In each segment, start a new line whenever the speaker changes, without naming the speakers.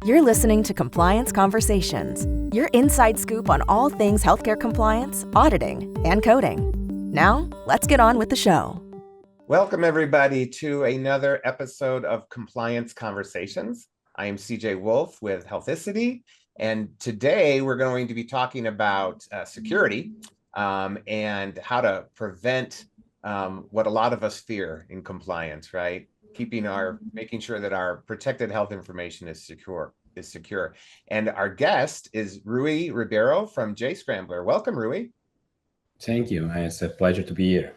You're listening to Compliance Conversations, your inside scoop on all things healthcare compliance, auditing, and coding. Now, let's get on with the show.
Welcome, everybody, to another episode of Compliance Conversations. I am CJ Wolf with Healthicity, and today we're going to be talking about security and how to prevent what a lot of us fear in compliance, right? Making sure that our protected health information is secure. And our guest is Rui Ribeiro from JScrambler. Welcome, Rui.
Thank you. It's a pleasure to be here.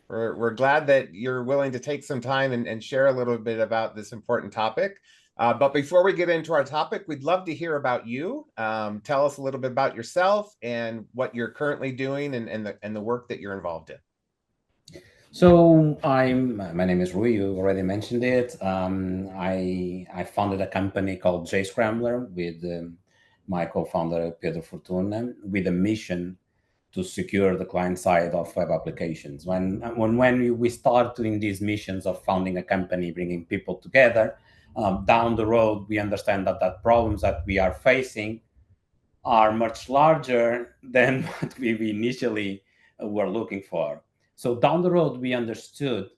We're glad that you're willing to take some time and share a little bit about this important topic. But before we get into our topic, we'd love to hear about you. Tell us a little bit about yourself and what you're currently doing and the work that you're involved in.
So my name is Rui. You already mentioned it. I founded a company called JScrambler with my co-founder Pedro Fortuna with a mission to secure the client side of web applications. When we start doing these missions of founding a company, bringing people together, down the road, we understand that problems that we are facing are much larger than what we initially were looking for. So down the road, we understood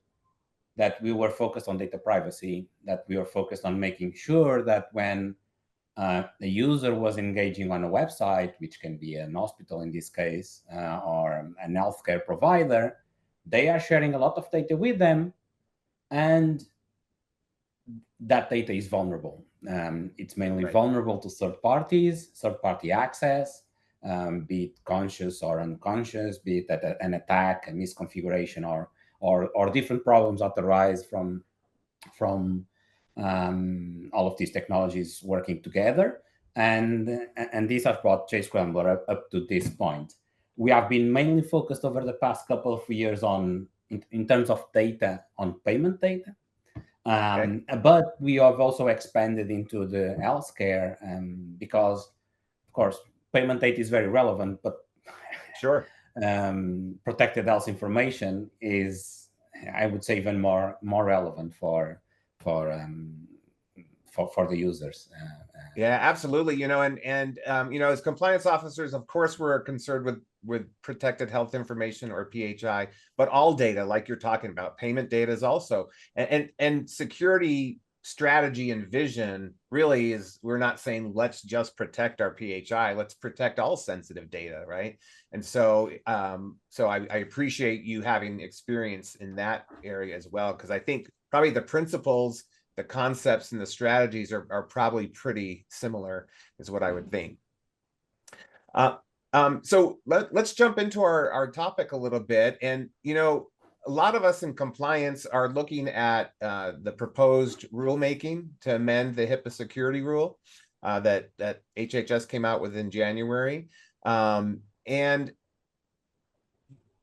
that we were focused on data privacy, that we were focused on making sure that when the user was engaging on a website, which can be an hospital in this case, or an healthcare provider, they are sharing a lot of data with them, and that data is vulnerable. It's mainly vulnerable to third party access, be it conscious or unconscious, be it an attack, a misconfiguration, or different problems that arise from all of these technologies working together, and these have brought JScrambler up to this point. We have been mainly focused over the past couple of years in terms of data, on payment data, but we have also expanded into the healthcare because, of course, payment data is very relevant, but
sure,
protected health information is, I would say, even more relevant for the users.
Yeah, absolutely. And as compliance officers, of course, we're concerned with protected health information, or PHI, but all data, like you're talking about, payment data is also, and security strategy and vision really is, we're not saying let's just protect our PHI, let's protect all sensitive data, right? And so I appreciate you having experience in that area as well, because I think probably the principles, the concepts, and the strategies are probably pretty similar, is what I would think. So let's jump into our topic a little bit. And, a lot of us in compliance are looking at the proposed rulemaking to amend the HIPAA security rule that HHS came out with in January. And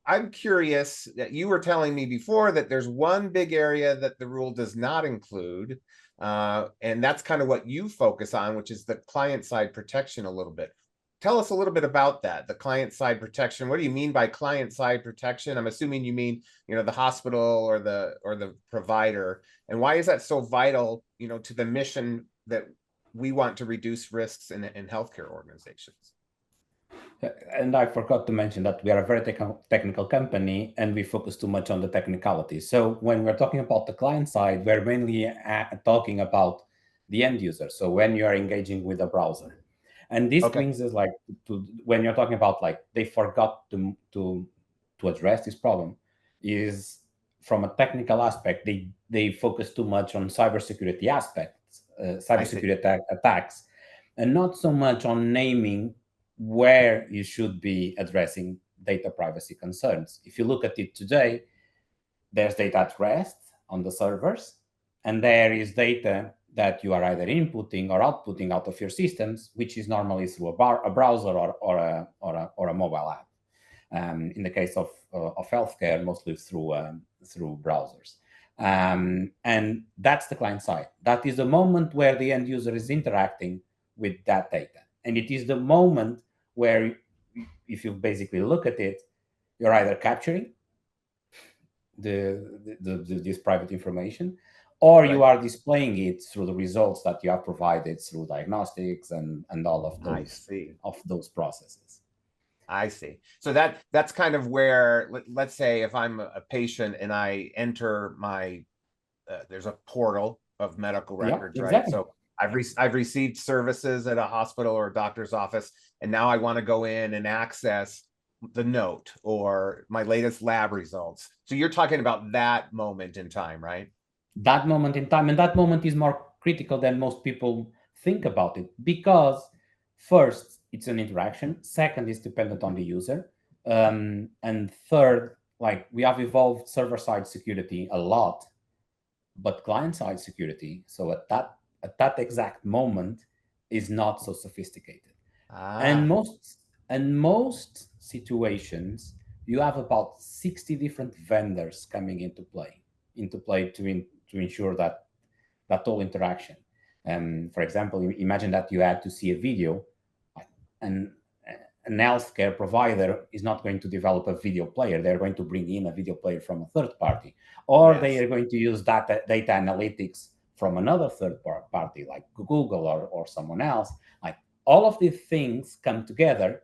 I'm curious, that you were telling me before that there's one big area that the rule does not include, and that's kind of what you focus on, which is the client-side protection a little bit. Tell us a little bit about that, the client-side protection. What do you mean by client-side protection? I'm assuming you mean, the hospital or the provider. And why is that so vital, to the mission that we want to reduce risks in healthcare organizations?
And I forgot to mention that we are a very technical company, and we focus too much on the technicalities. So when we're talking about the client side, we're mainly talking about the end user. So when you are engaging with a browser, and this brings us to when you're talking about they forgot to address this problem, is from a technical aspect, they focus too much on cybersecurity aspects, cybersecurity attacks, and not so much on naming where you should be addressing data privacy concerns. If you look at it today, there's data at rest on the servers, and there is data that you are either inputting or outputting out of your systems, which is normally through a browser or a mobile app. In the case of healthcare, mostly through browsers. And that's the client side. That is the moment where the end user is interacting with that data. And it is the moment where, if you basically look at it, you're either capturing this private information, or
Right.
you are displaying it through the results that you have provided through diagnostics and all of
I see.
those processes.
I see. So that's kind of where, let's say if I'm a patient and I enter my, there's a portal of medical
Yeah,
records, right?
exactly.
So I've received services at a hospital or a doctor's office, and now I want to go in and access the note or my latest lab results. So you're talking about that moment in time, right?
That moment in time, and that moment is more critical than most people think about it, because first, it's an interaction. Second, it's dependent on the user. And third, like, we have evolved server-side security a lot, but client-side security, so at that exact moment, is not so sophisticated. And
Ah,
most situations, you have about 60 different vendors coming into play to ensure that whole interaction. For example, imagine that you had to see a video, and an healthcare provider is not going to develop a video player. They're going to bring in a video player from a third party, or
yes.
they are going to use data analytics from another third party, like Google or someone else. Like, all of these things come together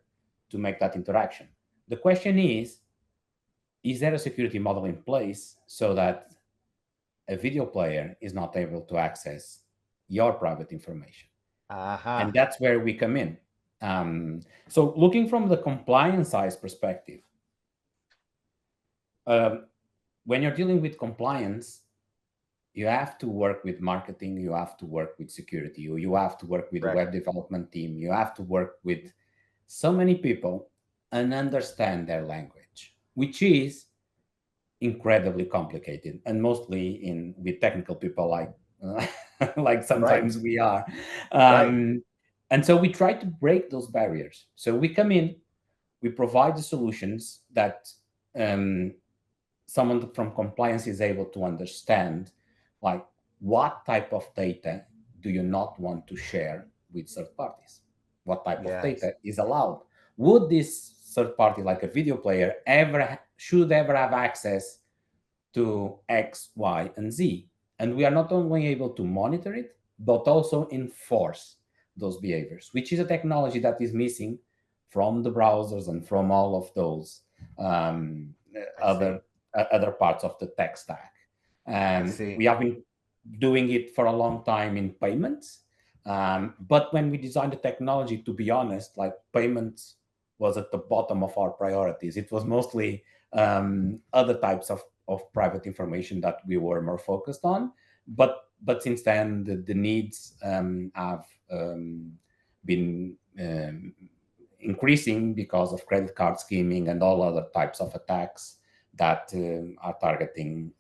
to make that interaction. The question is there a security model in place so that a video player is not able to access your private information?
Aha.
And that's where we come in. So looking from the compliance side perspective, when you're dealing with compliance, you have to work with marketing, you have to work with security, or you have to work with the
Correct.
web development team, you have to work with so many people and understand their language, which is incredibly complicated, and mostly with technical people like sometimes we are.
Right.
And so we try to break those barriers. So we come in, we provide the solutions that someone from compliance is able to understand, like, what type of data do you not want to share with third parties? What type of
Yes.
data is allowed? Would this third party, like a video player, should ever have access to X, Y, and Z? And we are not only able to monitor it, but also enforce those behaviors, which is a technology that is missing from the browsers and from all of those other parts of the tech stack.
I see.
We have been doing it for a long time in payments, but when we designed the technology, to be honest, like, payments was at the bottom of our priorities. It was mostly other types of private information that we were more focused on. But since then, the needs have been increasing because of credit card scheming and all other types of attacks that are targeting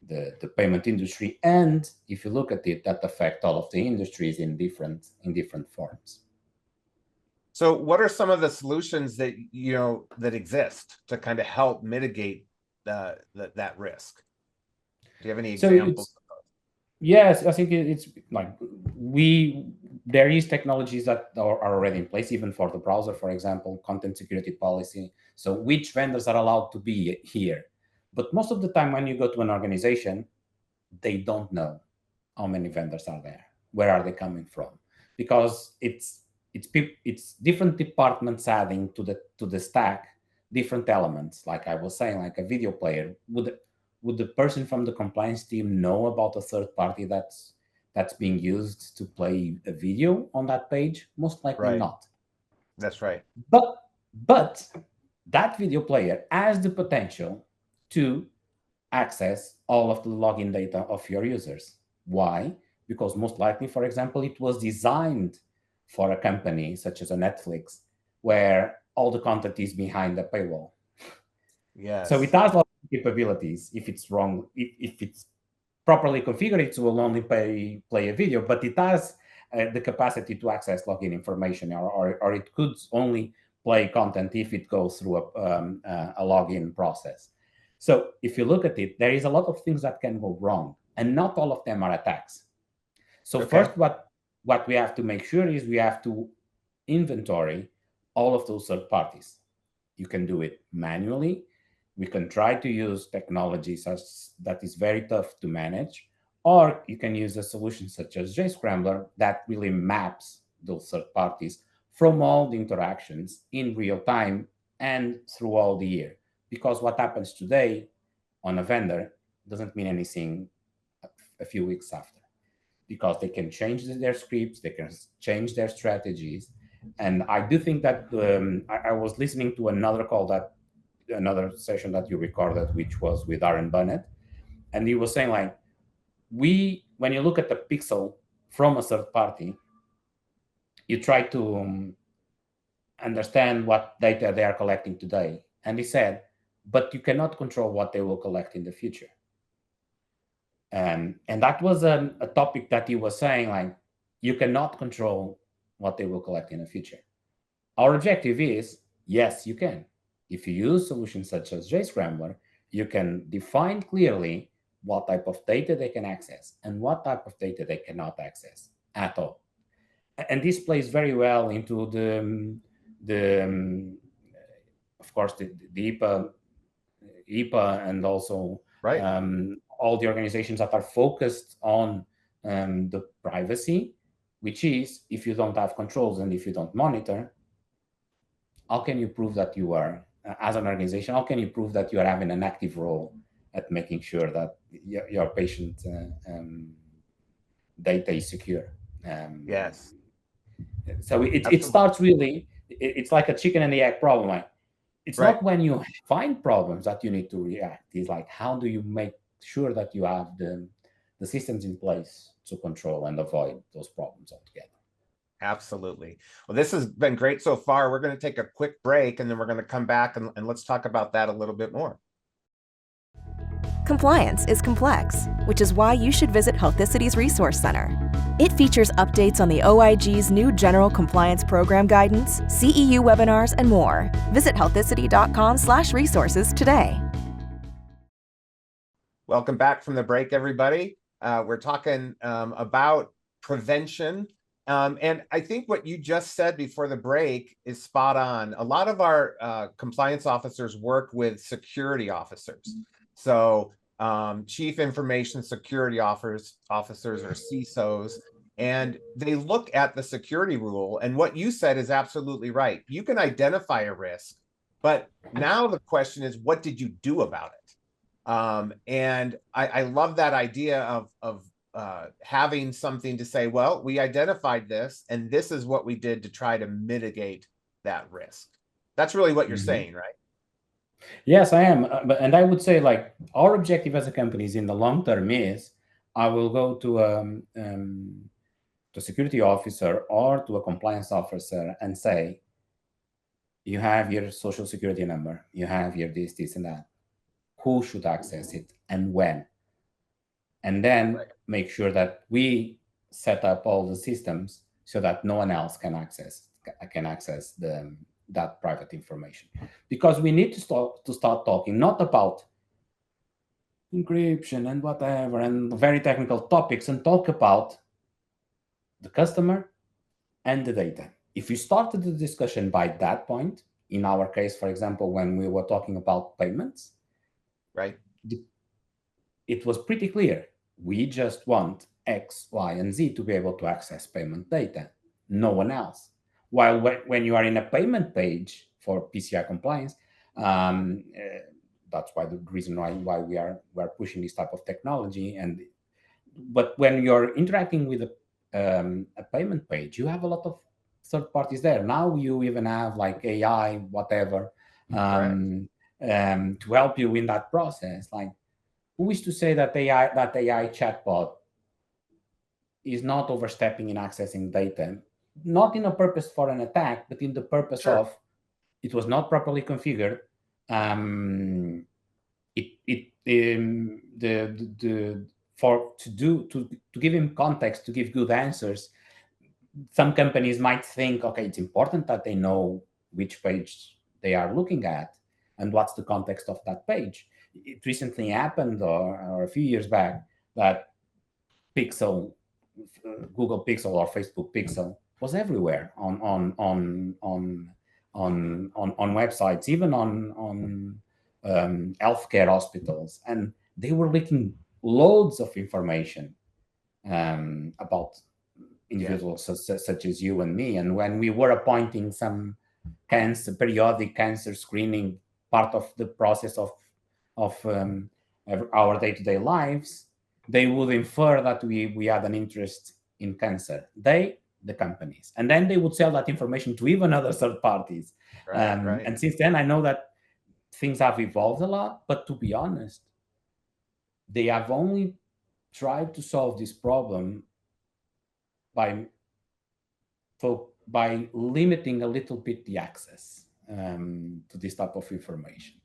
the payment industry. And if you look at it, that affect all of the industries in different forms.
So what are some of the solutions that that exist to kind of help mitigate that risk? Do you have any examples?
Yes, I think it's like there is technologies that are already in place, even for the browser, for example, content security policy. So which vendors are allowed to be here? But most of the time when you go to an organization, they don't know how many vendors are there. Where are they coming from? Because it's different departments adding to the stack different elements. Like I was saying, like a video player, would the person from the compliance team know about a third party that's being used to play a video on that page? Most likely
Right.
not.
That's right.
But that video player has the potential to access all of the login data of your users. Why? Because most likely, for example, it was designed for a company such as a Netflix, where all the content is behind the paywall.
Yes.
So it has a lot of capabilities. If it's wrong, if it's properly configured, it will only play a video, but it has the capacity to access login information, or it could only play content if it goes through a login process. So if you look at it, there is a lot of things that can go wrong, and not all of them are attacks. So
Okay.
first, what we have to make sure is we have to inventory all of those third parties. You can do it manually. We can try to use technologies that is very tough to manage, or you can use a solution such as JScrambler that really maps those third parties from all the interactions in real time and through all the year. Because what happens today on a vendor doesn't mean anything a few weeks after, because they can change their scripts, they can change their strategies. And I do think that I was listening to another session that you recorded, which was with Aaron Burnett, and he was saying, like, when you look at the pixel from a third party, you try to understand what data they are collecting today. And he said, but you cannot control what they will collect in the future. And that was a topic that he was saying, like, you cannot control what they will collect in the future. Our objective is, yes, you can. If you use solutions such as JScrambler, you can define clearly what type of data they can access and what type of data they cannot access at all. And this plays very well into of course, the HIPAA and also
Right.
all the organizations that are focused on the privacy, which is, if you don't have controls and if you don't monitor, how can you prove that you are, as an organization, how can you prove that you are having an active role at making sure that your patient data is secure?
Yes.
So it starts really, it's like a chicken and the egg problem. Like, it's
Right.
not when you find problems that you need to react. It's like, how do you make sure that you have the systems in place to control and avoid those problems altogether?
Absolutely. Well, this has been great so far. We're going to take a quick break, and then we're going to come back and let's talk about that a little bit more.
Compliance is complex, which is why you should visit Healthicity's Resource Center. It features updates on the OIG's new General Compliance Program Guidance, CEU webinars, and more. Visit healthicity.com/resources today.
Welcome back from the break, everybody. We're talking about prevention. And I think what you just said before the break is spot on. A lot of our compliance officers work with security officers. So chief information security officers or CISOs, and they look at the security rule. And what you said is absolutely right. You can identify a risk, but now the question is, what did you do about it? And I love that idea of having something to say, well, we identified this, and this is what we did to try to mitigate that risk. That's really what you're saying, right?
Yes, I am. And I would say, like, our objective as a company is in the long term is, I will go to a security officer or to a compliance officer and say, you have your social security number, you have your this, and that. Who should access it and when? And then make sure that we set up all the systems so that no one else can access that private information. Because we need to start talking not about encryption and whatever and very technical topics, and talk about the customer and the data. If we started the discussion by that point, in our case, for example, when we were talking about payments,
right,
it was pretty clear. We just want X, Y, and Z to be able to access payment data, no one else. While when you are in a payment page for PCI compliance, that's why the reason why we are pushing this type of technology. But when you're interacting with a payment page, you have a lot of third parties there. Now you even have like AI, whatever, to help you in that process. Like, who is to say that AI chatbot is not overstepping in accessing data, not in a purpose for an attack, but in the purpose of it was not properly configured. To give him context, to give good answers, some companies might think, okay, it's important that they know which page they are looking at and what's the context of that page. It recently happened, or a few years back, that Pixel, Google Pixel or Facebook Pixel, was everywhere on websites, even on healthcare hospitals, and they were leaking loads of information about individuals such as you and me. And when we were appointing some periodic cancer screening part of the process of our day-to-day lives, they would infer that we had an interest in cancer. The companies, and then they would sell that information to even other third parties.
Right.
And since then, I know that things have evolved a lot, but to be honest, they have only tried to solve this problem by limiting a little bit the access to this type of information.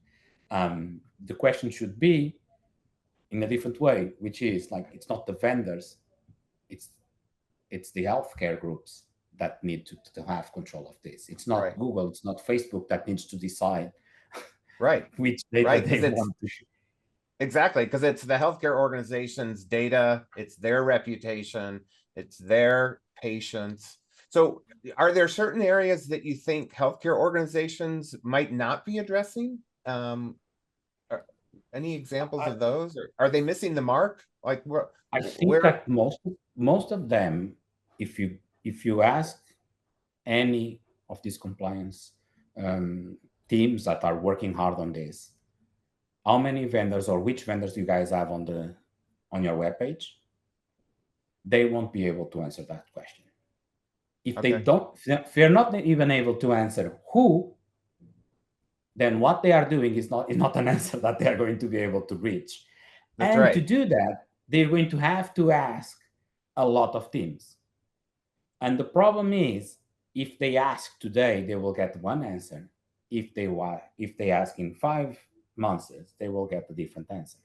The question should be in a different way, which is like, it's not the vendors, it's the healthcare groups that need to have control of this. It's not Google, it's not Facebook that needs to decide which data they want to share.
Exactly, because it's the healthcare organization's data, it's their reputation, it's their patients. So are there certain areas that you think healthcare organizations might not be addressing? Any examples of those? Or are they missing the mark? Like,
I think that most of them, if you ask any of these compliance teams that are working hard on this, how many vendors or which vendors you guys have on your webpage, they won't be able to answer that question. If they're not even able to answer who, then what they are doing is not an answer that they are going to be able to reach. To do that, they're going to have to ask a lot of teams. And the problem is, if they ask today, they will get one answer. If they ask in 5 months, they will get a different answer.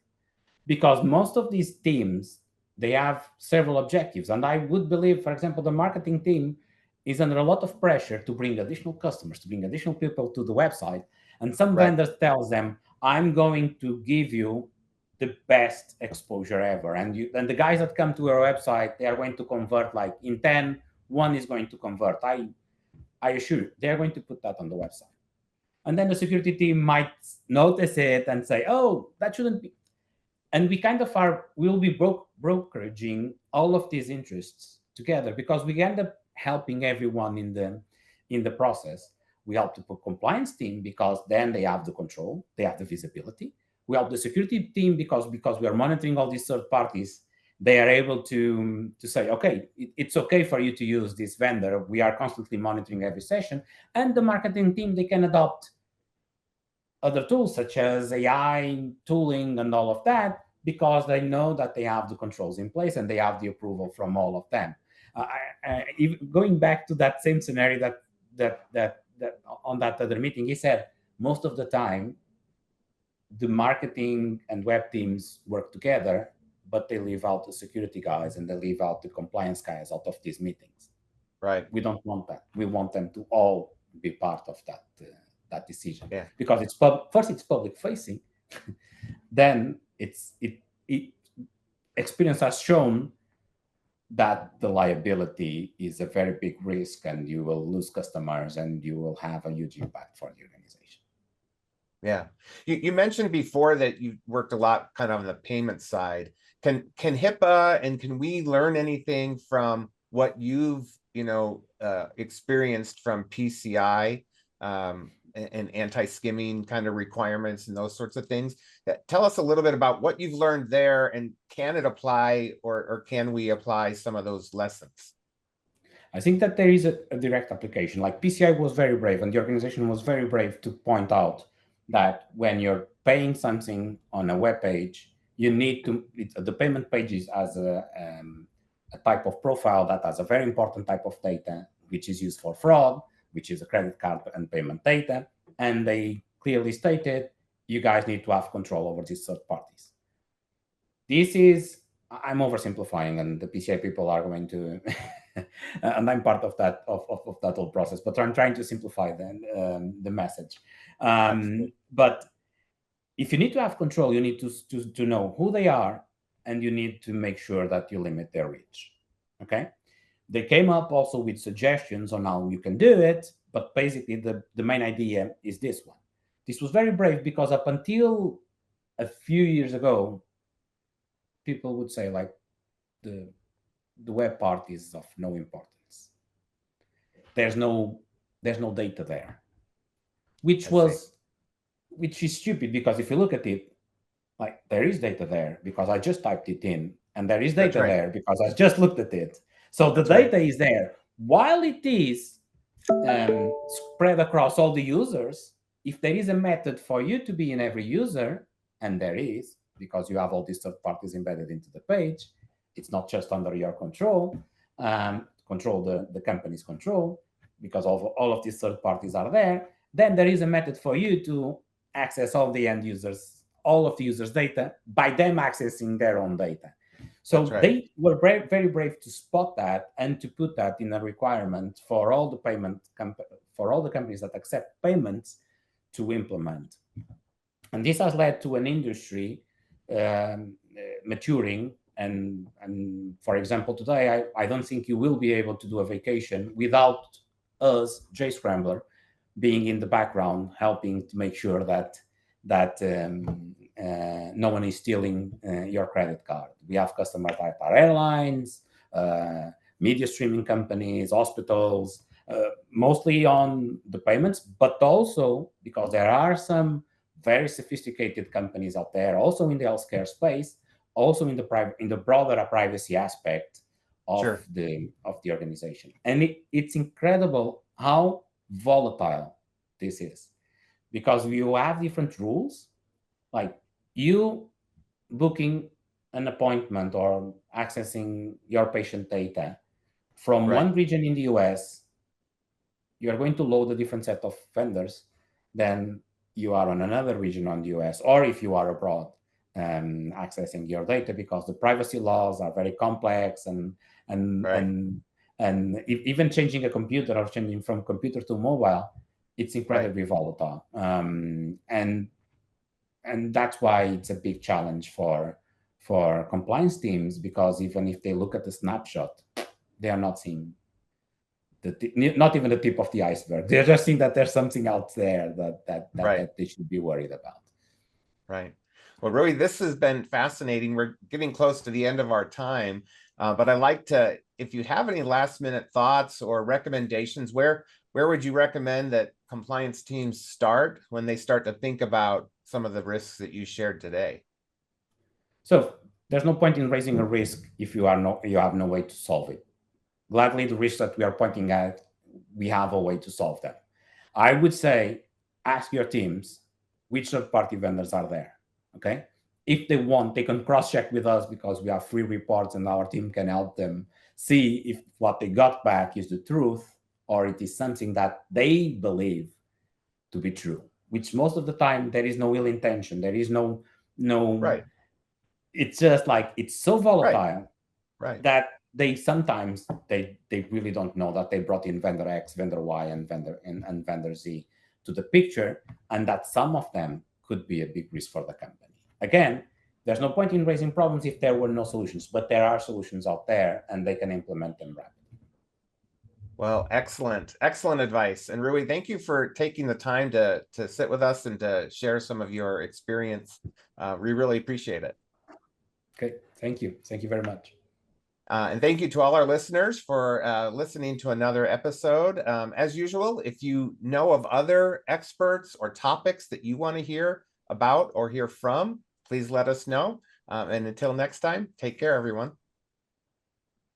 Because most of these teams, they have several objectives. And I would believe, for example, the marketing team is under a lot of pressure to bring additional customers, to bring additional people to the website. And some vendors tells them, I'm going to give you the best exposure ever. And the guys that come to our website, they are going to convert, like in 10, one is going to convert. I assure you, they're going to put that on the website. And then the security team might notice it and say, oh, that shouldn't be. And we kind of we'll be brokeraging all of these interests together, because we end up helping everyone in the process. We help the compliance team because then they have the control, they have the visibility. We help the security team because we are monitoring all these third parties. They are able to say, okay, it's okay for you to use this vendor. We are constantly monitoring every session. And the marketing team, they can adopt other tools such as AI tooling and all of that, because they know that they have the controls in place and they have the approval from all of them. Going back to that same scenario that on that other meeting, he said most of the time the marketing and web teams work together, but they leave out the security guys and they leave out the compliance guys out of these meetings.
Right.
We don't want that. We want them to all be part of that decision.
Yeah.
Because it's public facing. Then experience has shown that the liability is a very big risk, and you will lose customers and you will have a huge impact for the organization.
Yeah. You mentioned before that you worked a lot kind of on the payment side. Can HIPAA and can we learn anything from what you've experienced from PCI and anti-skimming kind of requirements and those sorts of things? Tell us a little bit about what you've learned there, and can it apply or can we apply some of those lessons?
I think that there is a direct application. Like PCI was very brave, and the organization was very brave to point out that when you're paying something on a web page, you need to, the payment pages as a type of profile that has a very important type of data, which is used for fraud, which is a credit card and payment data. And they clearly stated, you guys need to have control over these third parties. This is, I'm oversimplifying, and the PCI people are going to, and I'm part of that whole process, but I'm trying to simplify the message. But if you need to have control, you need to know who they are, and you need to make sure that you limit their reach. Okay? They came up also with suggestions on how you can do it, but basically the main idea is this one. This was very brave because up until a few years ago, people would say like the web part is of no importance. There's no data there, which is stupid, because if you look at it, like there is data there because I just typed it in, and there is data there because I just looked at it. So the data is there. While it is spread across all the users, if there is a method for you to be in every user, and there is, because you have all these third parties embedded into the page, it's not just under your control, the company's control, because all of these third parties are there, then there is a method for you to access all the end users, all of the users' data, by them accessing their own data. So they were very brave to spot that and to put that in a requirement for all the companies that accept payments to implement. And this has led to an industry maturing. And for example, today, I don't think you will be able to do a vacation without us, JScrambler, being in the background, helping to make sure that no one is stealing your credit card. We have customers like our airlines, media streaming companies, hospitals, mostly on the payments, but also because there are some very sophisticated companies out there, also in the healthcare space, also in the broader privacy aspect of the organization. And it's incredible how volatile this is, because you have different rules, like you booking an appointment or accessing your patient data from one region in the US, you are going to load a different set of vendors than you are on another region on the US, or if you are abroad accessing your data, because the privacy laws are very complex, and even changing a computer or changing from computer to mobile, it's incredibly volatile. And that's why it's a big challenge for compliance teams, because even if they look at the snapshot, they are not seeing not even the tip of the iceberg. They're just seeing that there's something out there that they should be worried about.
Right. Well, Rui, this has been fascinating. We're getting close to the end of our time, but I'd like to, if you have any last minute thoughts or recommendations, where would you recommend that compliance teams start when they start to think about some of the risks that you shared today?
So there's no point in raising a risk if you have no way to solve it. Gladly, the risks that we are pointing at, we have a way to solve them. I would say, ask your teams which third-party vendors are there, okay? If they want, they can cross-check with us, because we have free reports and our team can help them see if what they got back is the truth, or it is something that they believe to be true, which most of the time there is no ill intention. There is no It's just like, it's so volatile that they sometimes they really don't know that they brought in vendor X, vendor Y, and vendor Z to the picture, and that some of them could be a big risk for the company. Again, there's no point in raising problems if there were no solutions, but there are solutions out there and they can implement them rapidly.
Well, excellent advice. And Rui, thank you for taking the time to sit with us and to share some of your experience. We really appreciate it.
Okay, thank you very much.
And thank you to all our listeners for listening to another episode. As usual, if you know of other experts or topics that you want to hear about or hear from, please let us know. And until next time, take care, everyone.